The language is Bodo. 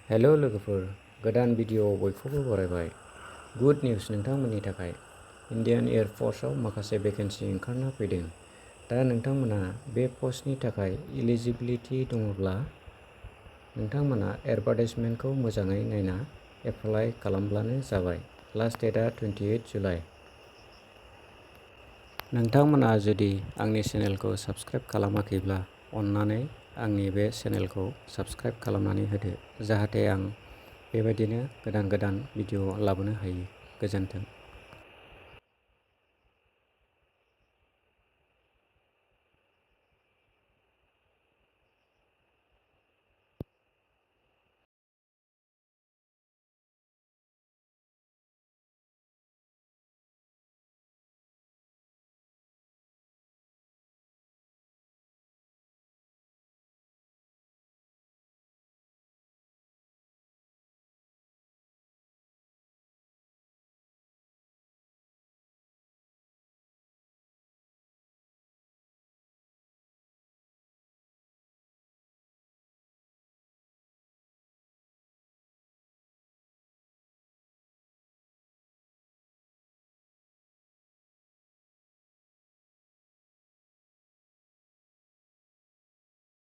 हेल' लोगोफोर, गोदान भिडिअ'आव बयखौबो बरायबाय। गुड निउस नोंथांमोननि थाखाय। इन्डियान एयार फर्सआव माखासे भेकेन्सि ओंखारना फैदों। दा नोंथांमोना बे पस्टनि थाखाय इलिजिबिलिटि दङब्ला नोंथांमोना एडभार्टाइजमेन्टखौ मोजाङै नायना एप्लाइ खालामब्लानो जाबाय। लास्ट डेटआ 28 जुलाइ। नोंथांमोना जुदि आंनि चेनेलखौ साबस्क्राइब खालामाखैब्ला अन्नानै आंनि बे चेनेलखौ साबस्क्राइब खालामनानै होदो, जाहाथे आं बेबायदिनो गोदान भिडिअ' लाबोनो हायो। गोजोन्थों।